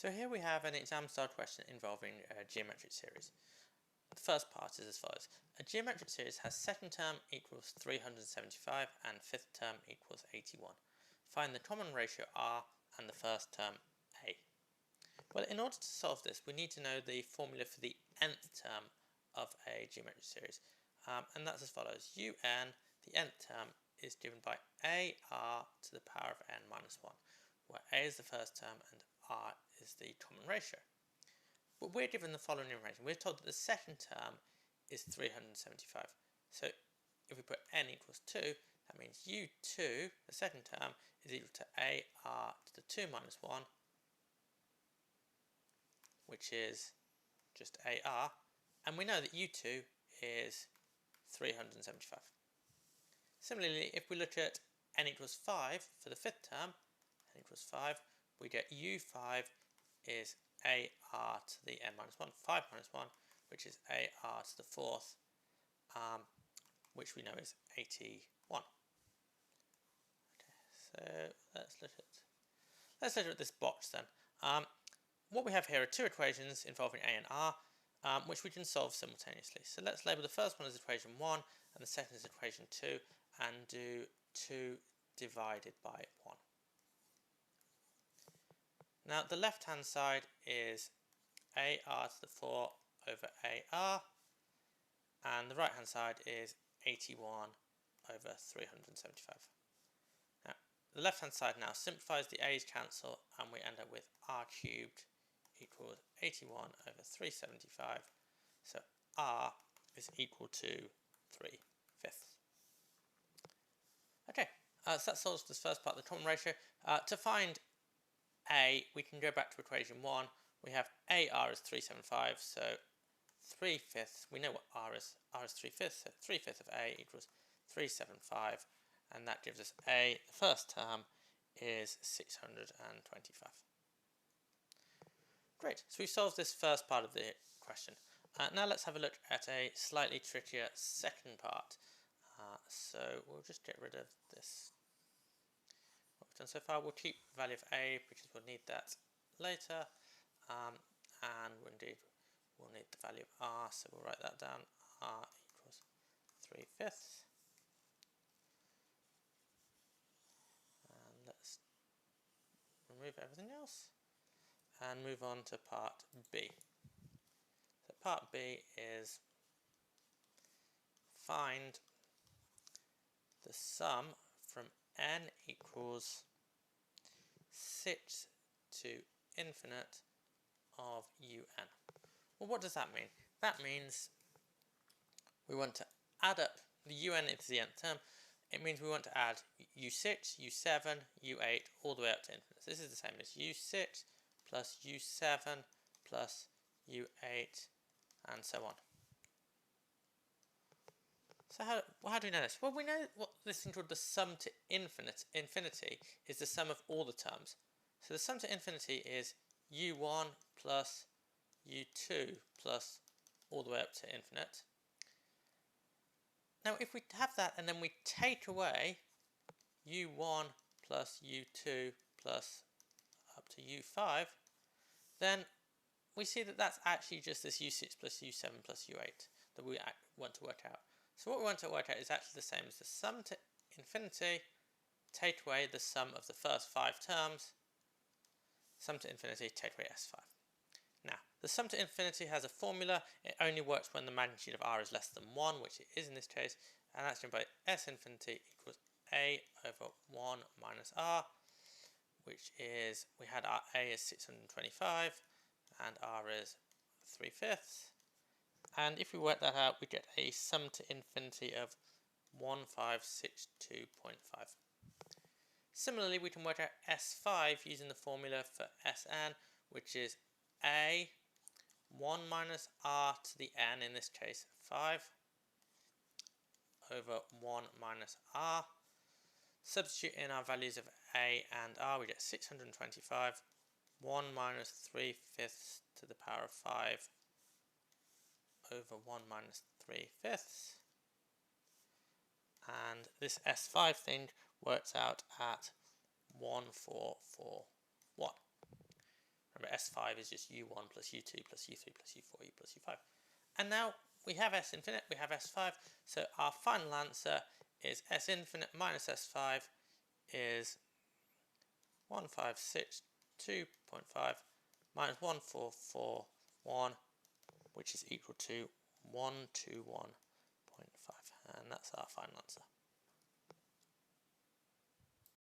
So here we have an exam-style question involving a geometric series. The first part is as follows. A geometric series has second term equals 375 and fifth term equals 81. Find the common ratio R and the first term A. Well, in order to solve this, we need to know the formula for the nth term of a geometric series. And that's as follows. Un, the nth term, is given by AR to the power of n minus 1, where A is the first term and R is the common ratio. But we're given the following information. We're told that the second term is 375. So if we put n equals 2, that means U2, the second term, is equal to AR to the 2 minus 1, which is just AR. And we know that U2 is 375. Similarly, if we look at n equals 5 for the fifth term, n equals 5, we get U5 is AR to the n minus 1, 5 minus 1, which is AR to the fourth, which we know is 81. Okay, so let's look at this box then. What we have here are two equations involving A and R, which we can solve simultaneously. So let's label the first one as equation 1 and the second as equation 2, and do 2 divided by 1. Now the left hand side is AR to the 4 over AR, and the right hand side is 81 over 375. Now the left hand side now simplifies, the A's cancel, and we end up with R cubed equals 81 over 375. So R is equal to 3/5. Okay, so that solves this first part of the common ratio. To find A, we can go back to equation 1. We have AR is 375, so 3/5. We know what R is. R is 3/5, so 3/5 of A equals 375, and that gives us A. The first term is 625. Great, so we've solved this first part of the question. Now let's have a look at a slightly trickier second part. So we'll just get rid of this. What we've done so far, we'll keep the value of A because we'll need that later, and we'll need the value of R, so we'll write that down. R equals 3/5. And let's remove everything else and move on to part B. So part B is find the sum from n equals 6 to infinite of un. Well, what does that mean? That means we want to add up the un into the nth term. It means we want to add u6, u7, u8 all the way up to infinite. This is the same as u6 plus u7 plus u8 and so on. So how do we know this? Well, we know what this thing called the sum to infinity is the sum of all the terms. So the sum to infinity is u1 plus u2 plus all the way up to infinite. Now if we have that and then we take away u1 plus u2 plus up to u5, then we see that that's actually just this u6 plus u7 plus u8 that we want to work out. So what we want to work out is actually the same as the sum to infinity, take away the sum of the first 5 terms, sum to infinity, take away S5. Now, the sum to infinity has a formula. It only works when the magnitude of R is less than 1, which it is in this case, and that's given by S infinity equals A over 1 minus R, which is, we had our A is 625, and R is 3/5. And if we work that out, we get a sum to infinity of 1562.5. Similarly, we can work out S5 using the formula for Sn, which is A 1 minus R to the n, in this case 5, over 1 minus R. Substitute in our values of A and R, we get 625, 1 minus 3/5 to the power of 5 over 1 minus 3/5, and this S5 thing works out at 1441. Remember, S5 is just U1 plus U2 plus U3 plus U4 plus U5. And now we have S infinite, we have S5, so our final answer is S infinite minus S5 is 1562.5 minus 1441, which is equal to 121.5, and that's our final answer.